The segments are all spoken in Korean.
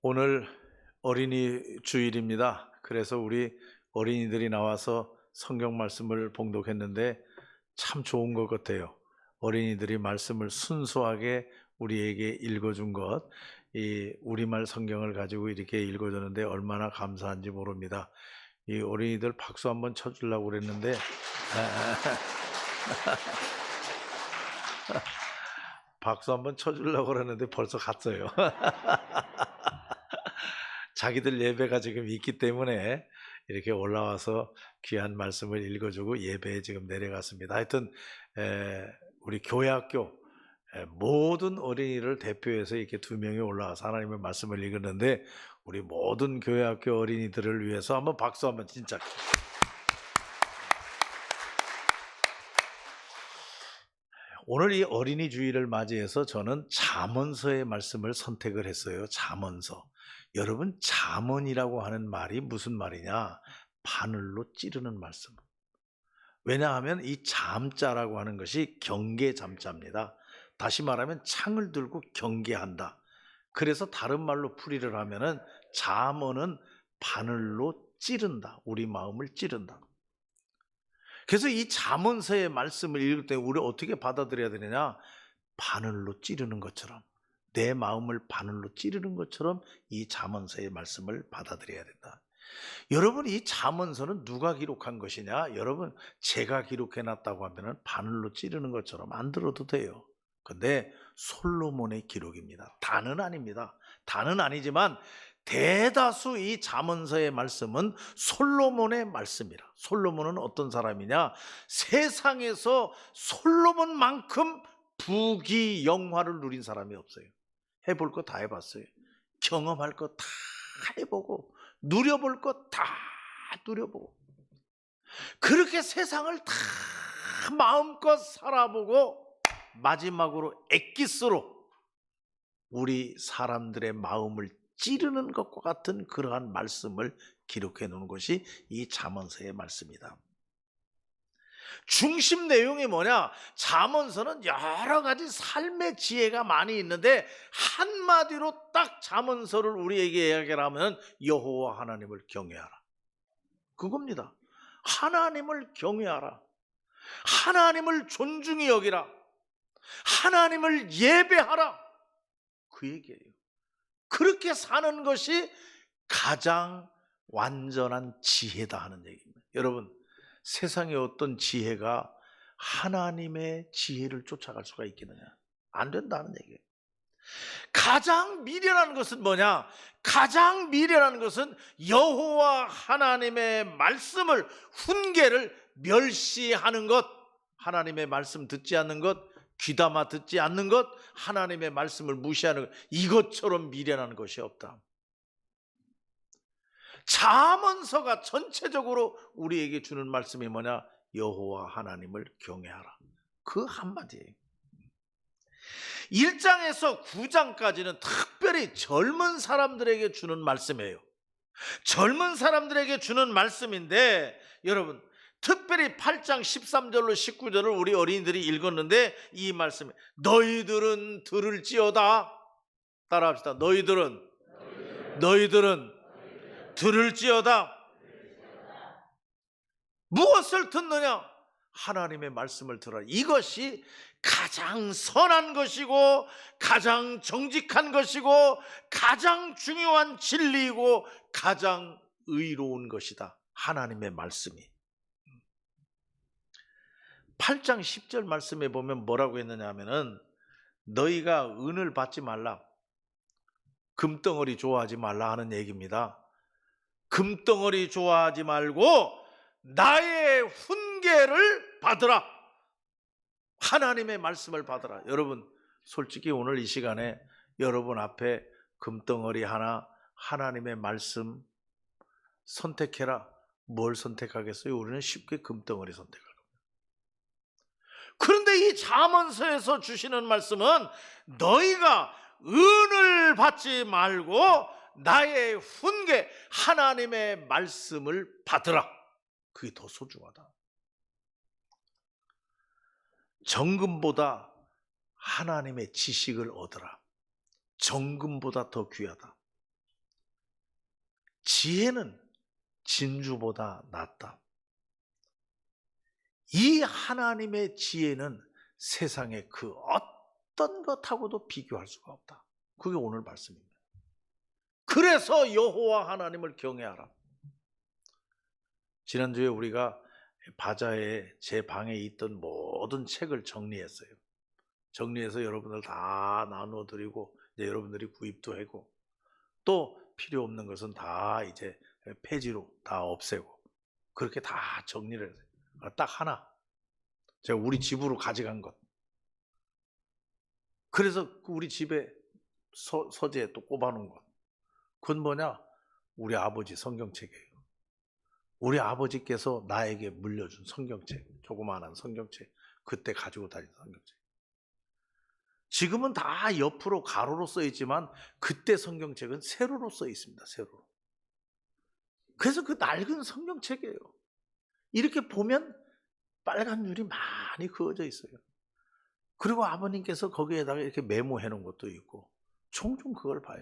오늘 어린이 주일입니다. 그래서 우리 어린이들이 나와서 성경 말씀을 봉독했는데 참 좋은 것 같아요. 어린이들이 말씀을 순수하게 우리에게 읽어준 것, 이 우리말 성경을 가지고 이렇게 읽어줬는데 얼마나 감사한지 모릅니다. 이 어린이들 박수 한번 쳐주려고 그랬는데 박수 한번 쳐주려고 그랬는데 벌써 갔어요. 자기들 예배가 지금 있기 때문에 이렇게 올라와서 귀한 말씀을 읽어주고 예배에 지금 내려갔습니다. 하여튼 우리 교회학교 모든 어린이를 대표해서 이렇게 2명이 올라와서 하나님의 말씀을 읽었는데 우리 모든 교회학교 어린이들을 위해서 한번 박수 한번 진짜. 오늘 이 어린이 주일을 맞이해서 저는 잠언서의 말씀을 선택을 했어요. 잠언서. 여러분, 잠언이라고 하는 말이 무슨 말이냐? 바늘로 찌르는 말씀. 왜냐하면 이 잠자라고 하는 것이 경계 잠자입니다. 다시 말하면 창을 들고 경계한다. 그래서 다른 말로 풀이를 하면은 잠언은 바늘로 찌른다. 우리 마음을 찌른다. 그래서 이 잠언서의 말씀을 읽을 때 우리 어떻게 받아들여야 되느냐? 바늘로 찌르는 것처럼, 내 마음을 바늘로 찌르는 것처럼 이 잠언서의 말씀을 받아들여야 된다. 여러분, 이 잠언서는 누가 기록한 것이냐? 여러분, 제가 기록해 놨다고 하면 바늘로 찌르는 것처럼 안 들어도 돼요. 근데 솔로몬의 기록입니다. 다는 아닙니다. 다는 아니지만 대다수 이 잠언서의 말씀은 솔로몬의 말씀이라. 솔로몬은 어떤 사람이냐? 세상에서 솔로몬만큼 부귀영화를 누린 사람이 없어요. 해볼 거 다 해봤어요. 경험할 거 다 해보고 누려볼 거 다 누려보고 그렇게 세상을 다 마음껏 살아보고 마지막으로 엑기스로 우리 사람들의 마음을 찌르는 것과 같은 그러한 말씀을 기록해 놓은 것이 이 잠언서의 말씀이다. 중심 내용이 뭐냐? 잠언서는 여러 가지 삶의 지혜가 많이 있는데 한마디로 딱 잠언서를 우리에게 이야기를 하면 여호와 하나님을 경외하라. 그겁니다. 하나님을 경외하라. 하나님을 존중히 여기라. 하나님을 예배하라. 그 얘기예요. 그렇게 사는 것이 가장 완전한 지혜다 하는 얘기입니다. 여러분, 세상에 어떤 지혜가 하나님의 지혜를 쫓아갈 수가 있겠느냐? 안 된다는 얘기예요. 가장 미련한 것은 뭐냐? 가장 미련한 것은 여호와 하나님의 말씀을, 훈계를 멸시하는 것, 하나님의 말씀 듣지 않는 것, 귀담아 듣지 않는 것, 하나님의 말씀을 무시하는 것, 이것처럼 미련한 것이 없다. 잠언서가 전체적으로 우리에게 주는 말씀이 뭐냐? 여호와 하나님을 경외하라. 그 한마디예요. 1장에서 9장까지는 특별히 젊은 사람들에게 주는 말씀이에요. 젊은 사람들에게 주는 말씀인데 여러분, 특별히 8장 13절로 19절을 우리 어린이들이 읽었는데 이 말씀에 너희들은 들을지어다. 따라합시다. 너희들은 들을지어다. 무엇을 듣느냐? 하나님의 말씀을 들어라. 이것이 가장 선한 것이고 가장 정직한 것이고 가장 중요한 진리이고 가장 의로운 것이다. 하나님의 말씀이. 8장 10절 말씀에 보면 뭐라고 했느냐 하면은 너희가 은을 받지 말라. 금덩어리 좋아하지 말라 하는 얘기입니다. 금덩어리 좋아하지 말고 나의 훈계를 받으라. 하나님의 말씀을 받으라. 여러분, 솔직히 오늘 이 시간에 여러분 앞에 금덩어리 하나, 하나님의 말씀 선택해라. 뭘 선택하겠어요? 우리는 쉽게 금덩어리 선택할 겁니다. 그런데 이 잠언서에서 주시는 말씀은 너희가 은을 받지 말고 나의 훈계, 하나님의 말씀을 받으라. 그게 더 소중하다. 정금보다 하나님의 지식을 얻으라. 정금보다 더 귀하다. 지혜는 진주보다 낫다. 이 하나님의 지혜는 세상의 그 어떤 것하고도 비교할 수가 없다. 그게 오늘 말씀입니다. 그래서 여호와 하나님을 경외하라. 지난주에 우리가 바자에 제 방에 있던 모든 책을 정리했어요. 정리해서 여러분들 다 나눠드리고 이제 여러분들이 구입도 하고 또 필요 없는 것은 다 이제 폐지로 다 없애고 그렇게 다 정리를 했어요. 딱 하나 제가 우리 집으로 가져간 것. 그래서 우리 집에 서재에 또 꼽아놓은 것. 그건 뭐냐? 우리 아버지 성경책이에요. 우리 아버지께서 나에게 물려준 성경책, 조그마한 성경책, 그때 가지고 다니는 성경책. 지금은 다 옆으로 가로로 써 있지만 그때 성경책은 세로로 써 있습니다. 세로로. 그래서 그 낡은 성경책이에요. 이렇게 보면 빨간 줄이 많이 그어져 있어요. 그리고 아버님께서 거기에다가 이렇게 메모해 놓은 것도 있고 종종 그걸 봐요.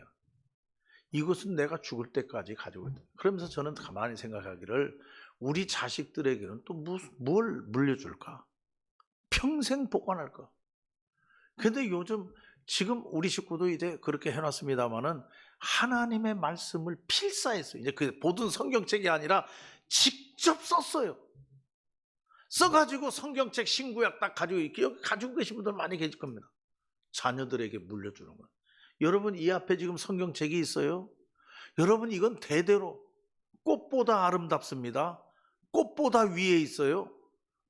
이것은 내가 죽을 때까지 가지고 있다. 그러면서 저는 가만히 생각하기를 우리 자식들에게는 또 뭘 물려줄까? 평생 보관할까? 근데 요즘 지금 우리 식구도 이제 그렇게 해놨습니다마는 하나님의 말씀을 필사했어요. 이제 그 보던 성경책이 아니라 직접 썼어요. 써가지고 성경책 신구약 딱 가지고 여기 가지고 계신 분들 많이 계실 겁니다. 자녀들에게 물려주는 거. 여러분 이 앞에 지금 성경책이 있어요. 여러분 이건 대대로 꽃보다 아름답습니다. 꽃보다 위에 있어요.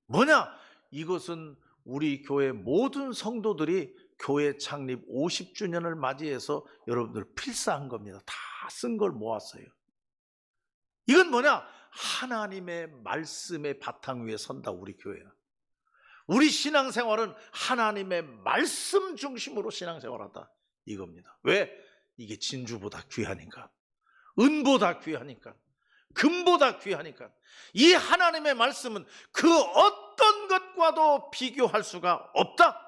뭐냐? 이것은 우리 교회 모든 성도들이 교회 창립 50주년을 맞이해서 여러분들 필사한 겁니다. 다 쓴 걸 모았어요. 이건 뭐냐? 하나님의 말씀의 바탕 위에 선다 우리 교회야. 우리 신앙생활은 하나님의 말씀 중심으로 신앙생활한다 이겁니다. 왜? 이게 진주보다 귀하니까, 은보다 귀하니까, 금보다 귀하니까. 이 하나님의 말씀은 그 어떤 것과도 비교할 수가 없다.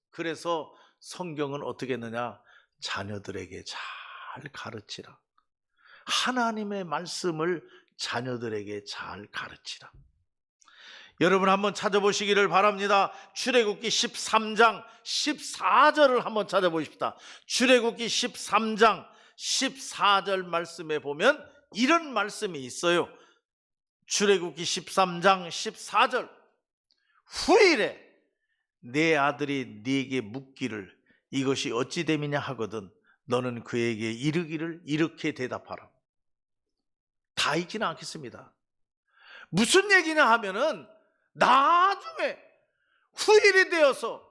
그래서 성경은 어떻게 했느냐? 자녀들에게 잘 가르치라. 하나님의 말씀을 자녀들에게 잘 가르치라. 여러분 한번 찾아보시기를 바랍니다. 출애굽기 13장 14절을 한번 찾아보십시다. 출애굽기 13장 14절 말씀에 보면 이런 말씀이 있어요. 출애굽기 13장 14절 후일에 내 아들이 네게 묻기를 이것이 어찌 됨이냐 하거든 너는 그에게 이르기를 이렇게 대답하라. 다 읽지는 않겠습니다. 무슨 얘기냐 하면은 나중에 후일이 되어서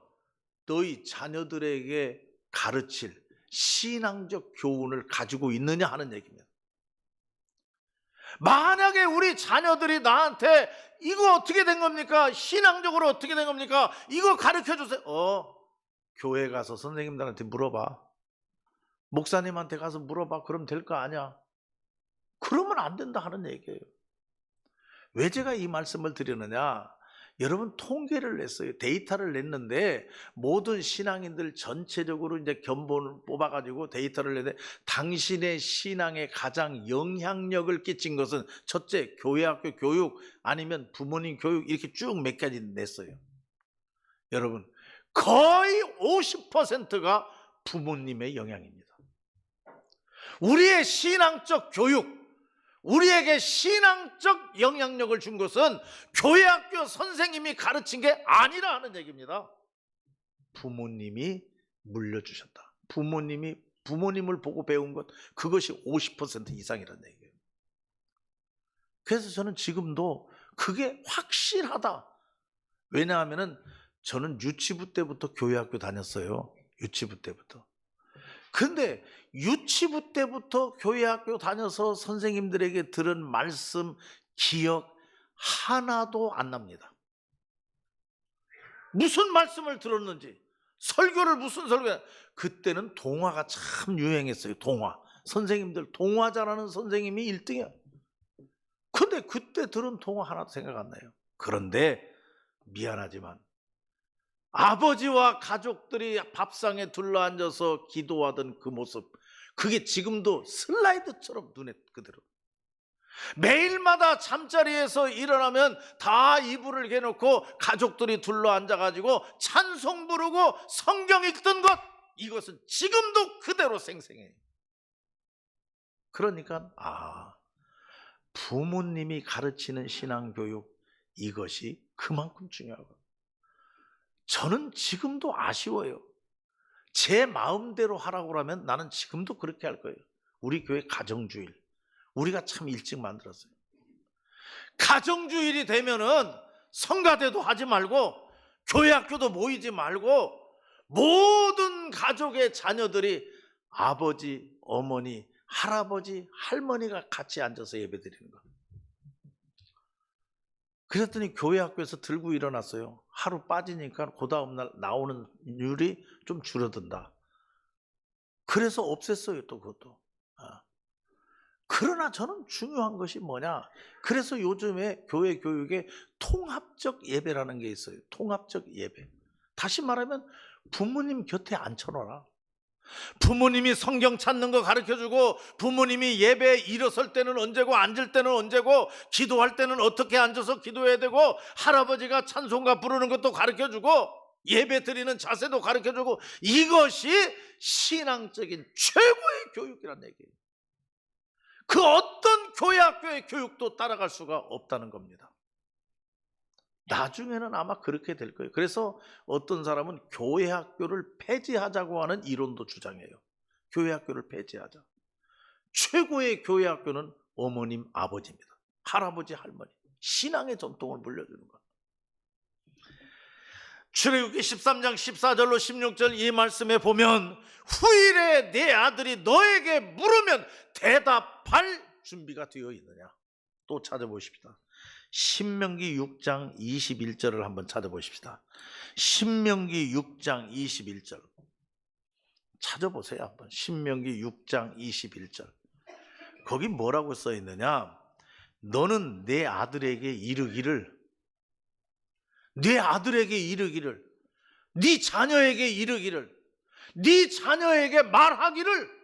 너희 자녀들에게 가르칠 신앙적 교훈을 가지고 있느냐 하는 얘기입니다. 만약에 우리 자녀들이 나한테 이거 어떻게 된 겁니까? 신앙적으로 어떻게 된 겁니까? 이거 가르쳐 주세요. 교회 가서 선생님들한테 물어봐. 목사님한테 가서 물어봐. 그럼 될 거 아니야. 그러면 안 된다 하는 얘기예요. 왜 제가 이 말씀을 드리느냐? 여러분 통계를 냈어요. 데이터를 냈는데 모든 신앙인들 전체적으로 이제 견본을 뽑아가지고 데이터를 냈는데 당신의 신앙에 가장 영향력을 끼친 것은 첫째 교회학교 교육 아니면 부모님 교육 이렇게 쭉 몇 가지 냈어요. 여러분 거의 50%가 부모님의 영향입니다. 우리의 신앙적 교육 우리에게 신앙적 영향력을 준 것은 교회학교 선생님이 가르친 게 아니라 하는 얘기입니다. 부모님이 물려주셨다. 부모님을 보고 배운 것 그것이 50% 이상이라는 얘기예요. 그래서 저는 지금도 그게 확실하다. 왜냐하면 저는 유치부 때부터 교회학교 다녔어요. 유치부 때부터. 근데 유치부 때부터 교회학교 다녀서 선생님들에게 들은 말씀, 기억 하나도 안 납니다. 무슨 말씀을 들었는지, 설교를 무슨 설교, 그때는 동화가 참 유행했어요. 동화. 선생님들 동화 잘하는 선생님이 1등이야. 근데 그때 들은 동화 하나도 생각 안 나요. 그런데 미안하지만 아버지와 가족들이 밥상에 둘러앉아서 기도하던 그 모습, 그게 지금도 슬라이드처럼 눈에 그대로. 매일마다 잠자리에서 일어나면 다 이불을 개놓고 가족들이 둘러앉아가지고 찬송 부르고 성경 읽던 것, 이것은 지금도 그대로 생생해요. 그러니까 부모님이 가르치는 신앙교육, 이것이 그만큼 중요하고, 저는 지금도 아쉬워요. 제 마음대로 하라고 하면 나는 지금도 그렇게 할 거예요. 우리 교회 가정주일, 우리가 참 일찍 만들었어요. 가정주일이 되면은 성가대도 하지 말고 교회 학교도 모이지 말고 모든 가족의 자녀들이 아버지, 어머니, 할아버지, 할머니가 같이 앉아서 예배드리는 거예요. 그랬더니 교회 학교에서 들고 일어났어요. 하루 빠지니까 그 다음날 나오는 율이 좀 줄어든다. 그래서 없앴어요, 또 그것도. 그러나 저는 중요한 것이 뭐냐, 그래서 요즘에 교회 교육에 통합적 예배라는 게 있어요. 통합적 예배. 다시 말하면 부모님 곁에 앉혀놓아라. 부모님이 성경 찾는 거 가르쳐주고, 부모님이 예배에 일어설 때는 언제고 앉을 때는 언제고, 기도할 때는 어떻게 앉아서 기도해야 되고, 할아버지가 찬송가 부르는 것도 가르쳐주고, 예배 드리는 자세도 가르쳐주고, 이것이 신앙적인 최고의 교육이란 얘기예요. 그 어떤 교회 학교의 교육도 따라갈 수가 없다는 겁니다. 나중에는 아마 그렇게 될 거예요. 그래서 어떤 사람은 교회 학교를 폐지하자고 하는 이론도 주장해요. 교회 학교를 폐지하자. 최고의 교회 학교는 어머님, 아버지입니다. 할아버지, 할머니. 신앙의 전통을 물려주는 거예요. 출애굽기 13장 14절로 16절 이 말씀에 보면, 후일에 내 아들이 너에게 물으면 대답할 준비가 되어 있느냐. 또 찾아보십시다. 신명기 6장 21절을 한번 찾아보십시다. 신명기 6장 21절 찾아보세요 한번. 신명기 6장 21절. 거기 뭐라고 써 있느냐, 너는 내 아들에게 이르기를, 네 아들에게 이르기를, 네 자녀에게 이르기를, 네 자녀에게 말하기를,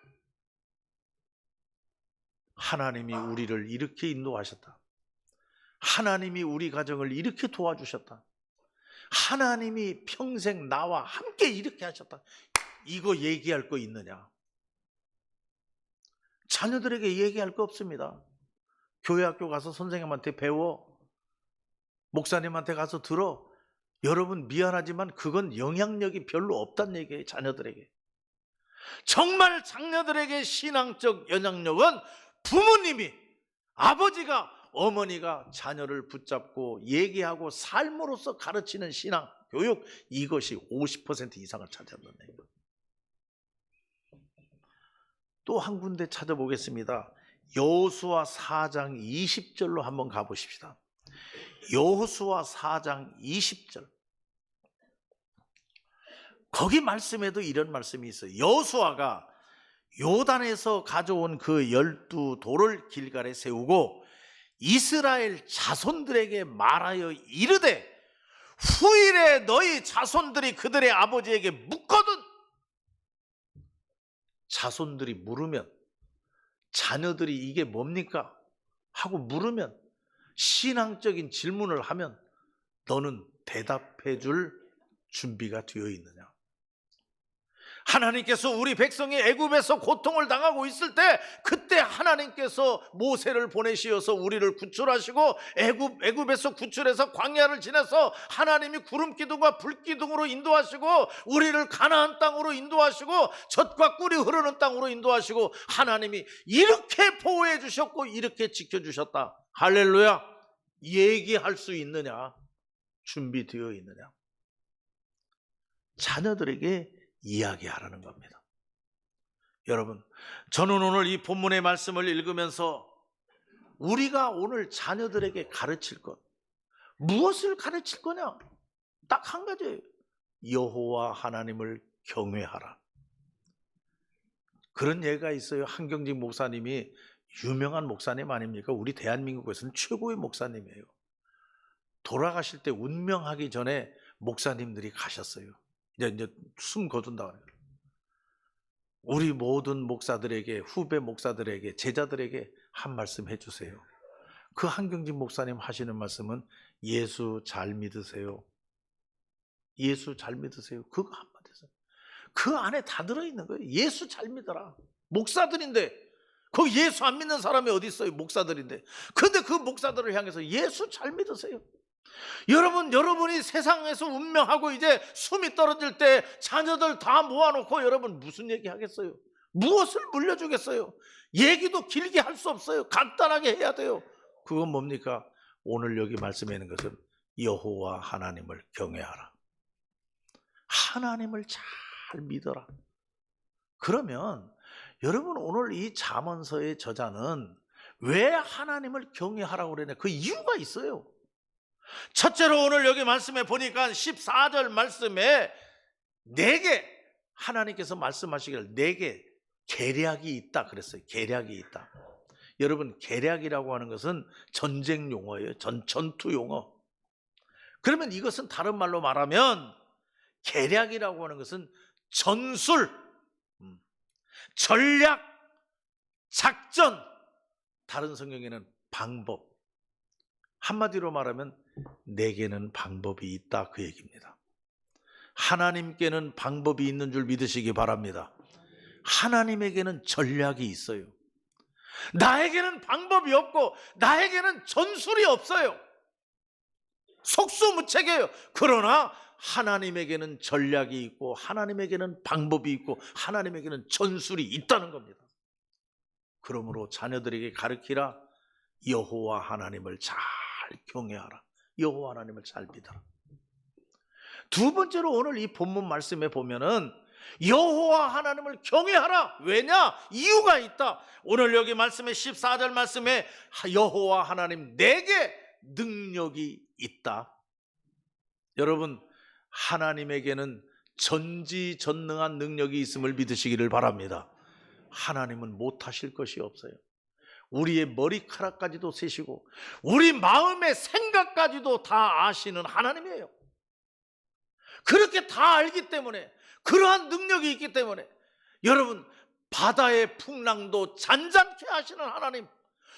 하나님이 우리를 이렇게 인도하셨다. 하나님이 우리 가정을 이렇게 도와주셨다. 하나님이 평생 나와 함께 이렇게 하셨다. 이거 얘기할 거 있느냐? 자녀들에게 얘기할 거 없습니다. 교회 학교 가서 선생님한테 배워, 목사님한테 가서 들어. 여러분 미안하지만 그건 영향력이 별로 없다는 얘기예요. 자녀들에게. 정말 자녀들에게 신앙적 영향력은 부모님이, 아버지가, 어머니가 자녀를 붙잡고 얘기하고 삶으로서 가르치는 신앙, 교육, 이것이 50% 이상을 차지한다는 얘기예요. 또 한 군데 찾아보겠습니다. 여호수아 4장 20절로 한번 가보십시다. 여호수아 4장 20절. 거기 말씀에도 이런 말씀이 있어요. 여호수아가 요단에서 가져온 그 12돌을 길갈에 세우고 이스라엘 자손들에게 말하여 이르되, 후일에 너희 자손들이 그들의 아버지에게 묻거든. 자손들이 물으면, 자녀들이 이게 뭡니까? 하고 물으면, 신앙적인 질문을 하면 너는 대답해 줄 준비가 되어 있느냐? 하나님께서 우리 백성이 애굽에서 고통을 당하고 있을 때, 그때 하나님께서 모세를 보내시어서 우리를 구출하시고 애굽에서 구출해서 광야를 지나서 하나님이 구름 기둥과 불 기둥으로 인도하시고 우리를 가나안 땅으로 인도하시고 젖과 꿀이 흐르는 땅으로 인도하시고, 하나님이 이렇게 보호해 주셨고 이렇게 지켜 주셨다. 할렐루야. 얘기할 수 있느냐? 준비되어 있느냐? 자녀들에게 이야기하라는 겁니다. 여러분, 저는 오늘 이 본문의 말씀을 읽으면서 우리가 오늘 자녀들에게 가르칠 것, 무엇을 가르칠 거냐? 딱 한 가지예요. 여호와 하나님을 경외하라. 그런 예가 있어요. 한경직 목사님이 유명한 목사님 아닙니까? 우리 대한민국에서는 최고의 목사님이에요. 돌아가실 때 운명하기 전에 목사님들이 가셨어요. 이제 숨 거둔다 그래요. 우리 모든 목사들에게, 후배 목사들에게, 제자들에게 한 말씀 해주세요. 그 한경진 목사님 하시는 말씀은 예수 잘 믿으세요. 예수 잘 믿으세요. 그거 한마디세요. 그 안에 다 들어있는 거예요. 예수 잘 믿어라. 목사들인데 그 예수 안 믿는 사람이 어디 있어요? 목사들인데. 근데 그 목사들을 향해서 예수 잘 믿으세요. 여러분이 세상에서 운명하고 이제 숨이 떨어질 때 자녀들 다 모아놓고 여러분 무슨 얘기 하겠어요? 무엇을 물려주겠어요? 얘기도 길게 할 수 없어요. 간단하게 해야 돼요. 그건 뭡니까? 오늘 여기 말씀에 있는 것은 여호와 하나님을 경외하라. 하나님을 잘 믿어라. 그러면 여러분 오늘 이 잠언서의 저자는 왜 하나님을 경외하라고 그러냐? 그 이유가 있어요. 첫째로 오늘 여기 말씀에 보니까 14절 말씀에 내게 하나님께서 말씀하시기를 내게 계략이 있다 그랬어요. 계략이 있다. 여러분 계략이라고 하는 것은 전쟁 용어예요. 전투 용어. 그러면 이것은 다른 말로 말하면 계략이라고 하는 것은 전술, 전략, 작전, 다른 성경에는 방법. 한마디로 말하면 내게는 방법이 있다 그 얘기입니다. 하나님께는 방법이 있는 줄 믿으시기 바랍니다. 하나님에게는 전략이 있어요. 나에게는 방법이 없고 나에게는 전술이 없어요. 속수무책이에요. 그러나 하나님에게는 전략이 있고 하나님에게는 방법이 있고 하나님에게는 전술이 있다는 겁니다. 그러므로 자녀들에게 가르치라. 여호와 하나님을 잘 경외하라. 여호와 하나님을 잘 믿어라. 두 번째로 오늘 이 본문 말씀에 보면은 여호와 하나님을 경외하라. 왜냐? 이유가 있다. 오늘 여기 말씀에 14절 말씀에 여호와 하나님 내게 능력이 있다. 여러분 하나님에게는 전지전능한 능력이 있음을 믿으시기를 바랍니다. 하나님은 못하실 것이 없어요. 우리의 머리카락까지도 세시고 우리 마음의 생각까지도 다 아시는 하나님이에요. 그렇게 다 알기 때문에 그러한 능력이 있기 때문에 여러분 바다의 풍랑도 잔잔케 하시는 하나님,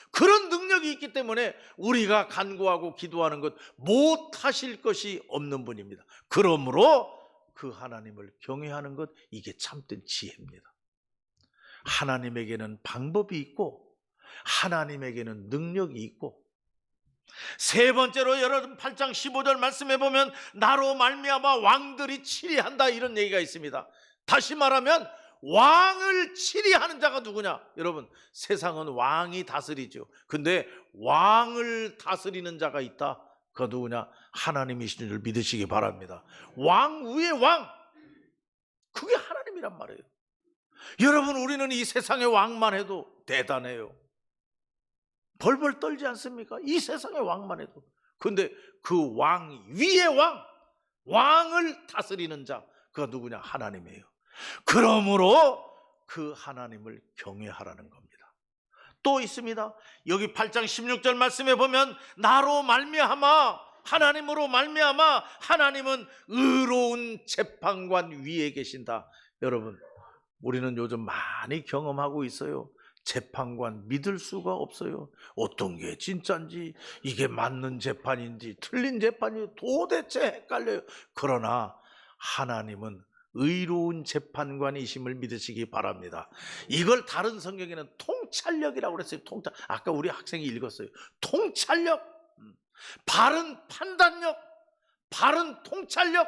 그런 능력이 있기 때문에 우리가 간구하고 기도하는 것 못하실 것이 없는 분입니다. 그러므로 그 하나님을 경외하는 것, 이게 참된 지혜입니다. 하나님에게는 방법이 있고 하나님에게는 능력이 있고, 세 번째로 여러분 8장 15절 말씀해 보면 나로 말미암아 왕들이 치리한다 이런 얘기가 있습니다. 다시 말하면 왕을 치리하는 자가 누구냐? 여러분 세상은 왕이 다스리죠. 근데 왕을 다스리는 자가 있다. 그 누구냐? 하나님이신 줄 믿으시기 바랍니다. 왕 위에 왕, 그게 하나님이란 말이에요. 여러분 우리는 이 세상의 왕만 해도 대단해요. 벌벌 떨지 않습니까? 이 세상의 왕만 해도. 근데 그 왕 위에 왕, 왕을 다스리는 자, 그가 누구냐? 하나님이에요. 그러므로 그 하나님을 경외하라는 겁니다. 또 있습니다. 여기 8장 16절 말씀에 보면 나로 말미암아, 하나님으로 말미암아 하나님은 의로운 재판관 위에 계신다. 여러분 우리는 요즘 많이 경험하고 있어요. 재판관 믿을 수가 없어요. 어떤 게 진짜인지, 이게 맞는 재판인지 틀린 재판인지 도대체 헷갈려요. 그러나 하나님은 의로운 재판관이심을 믿으시기 바랍니다. 이걸 다른 성경에는 통찰력이라고 그랬어요. 통찰. 아까 우리 학생이 읽었어요. 통찰력, 바른 판단력, 바른 통찰력,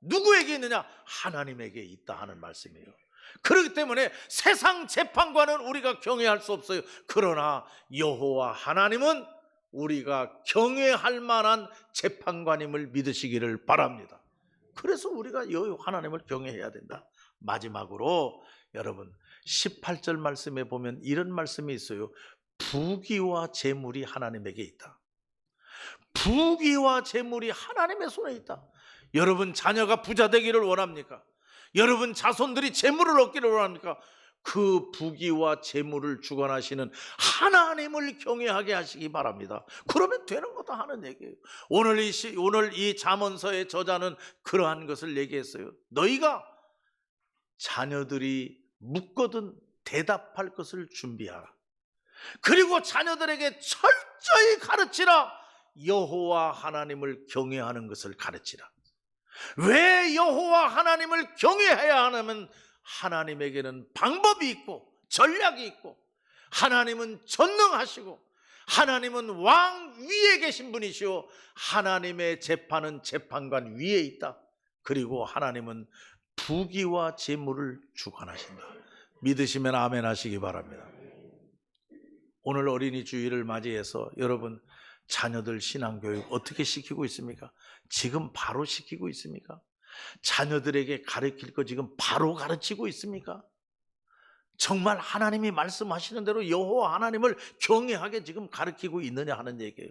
누구에게 있느냐? 하나님에게 있다 하는 말씀이에요. 그렇기 때문에 세상 재판관은 우리가 경외할 수 없어요. 그러나 여호와 하나님은 우리가 경외할 만한 재판관임을 믿으시기를 바랍니다. 그래서 우리가 여호와 하나님을 경외해야 된다. 마지막으로 여러분 18절 말씀에 보면 이런 말씀이 있어요. 부귀와 재물이 하나님에게 있다. 부귀와 재물이 하나님의 손에 있다. 여러분 자녀가 부자 되기를 원합니까? 여러분 자손들이 재물을 얻기를 원합니까? 그 부귀와 재물을 주관하시는 하나님을 경외하게 하시기 바랍니다. 그러면 되는 거다 하는 얘기예요. 오늘 이 잠언서의 저자는 그러한 것을 얘기했어요. 너희가 자녀들이 묻거든 대답할 것을 준비하라. 그리고 자녀들에게 철저히 가르치라. 여호와 하나님을 경외하는 것을 가르치라. 왜 여호와 하나님을 경외해야 하냐면 하나님에게는 방법이 있고 전략이 있고 하나님은 전능하시고 하나님은 왕 위에 계신 분이시오. 하나님의 재판은 재판관 위에 있다. 그리고 하나님은 부귀와 재물을 주관하신다. 믿으시면 아멘 하시기 바랍니다. 오늘 어린이 주일을 맞이해서 여러분 자녀들 신앙교육 어떻게 시키고 있습니까? 지금 바로 시키고 있습니까? 자녀들에게 가르칠 거 지금 바로 가르치고 있습니까? 정말 하나님이 말씀하시는 대로 여호와 하나님을 경외하게 지금 가르치고 있느냐 하는 얘기예요.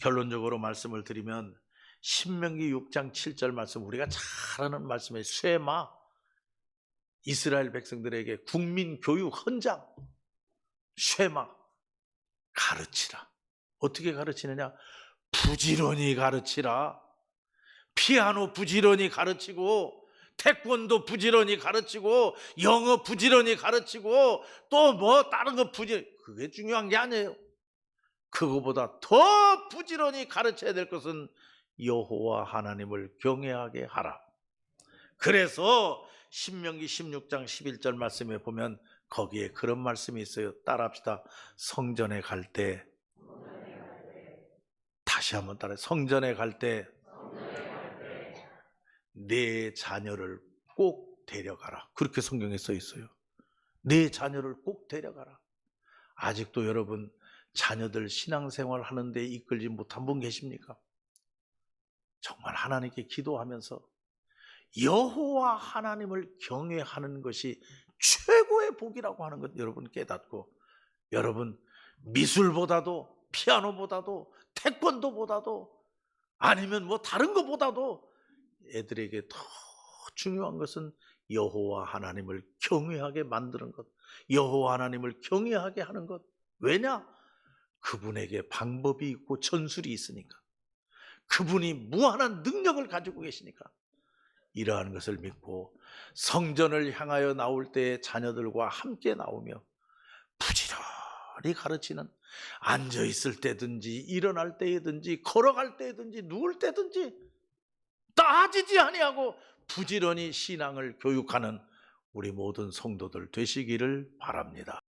결론적으로 말씀을 드리면 신명기 6장 7절 말씀, 우리가 잘 아는 말씀에 쇠마, 이스라엘 백성들에게 국민교육 헌장, 쇠마 가르치라. 어떻게 가르치느냐? 부지런히 가르치라. 피아노 부지런히 가르치고 태권도 부지런히 가르치고 영어 부지런히 가르치고 또 뭐 다른 거 부지런히, 그게 중요한 게 아니에요. 그거보다 더 부지런히 가르쳐야 될 것은 여호와 하나님을 경외하게 하라. 그래서 신명기 16장 11절 말씀에 보면 거기에 그런 말씀이 있어요. 따라합시다. 성전에 갈 때, 다시 한번 따라해. 성전에 갈 때 내 자녀를 꼭 데려가라. 그렇게 성경에 써 있어요. 내 자녀를 꼭 데려가라. 아직도 여러분 자녀들 신앙생활 하는데 이끌지 못한 분 계십니까? 정말 하나님께 기도하면서 여호와 하나님을 경외하는 것이 최고의 복이라고 하는 것 여러분 깨닫고, 여러분 미술보다도 피아노보다도 태권도보다도 아니면 뭐 다른 것보다도 애들에게 더 중요한 것은 여호와 하나님을 경외하게 만드는 것, 여호와 하나님을 경외하게 하는 것. 왜냐? 그분에게 방법이 있고 전술이 있으니까. 그분이 무한한 능력을 가지고 계시니까. 이러한 것을 믿고 성전을 향하여 나올 때 자녀들과 함께 나오며 부지런히 가르치는, 앉아있을 때든지 일어날 때든지 걸어갈 때든지 누울 때든지 따지지 아니하고 부지런히 신앙을 교육하는 우리 모든 성도들 되시기를 바랍니다.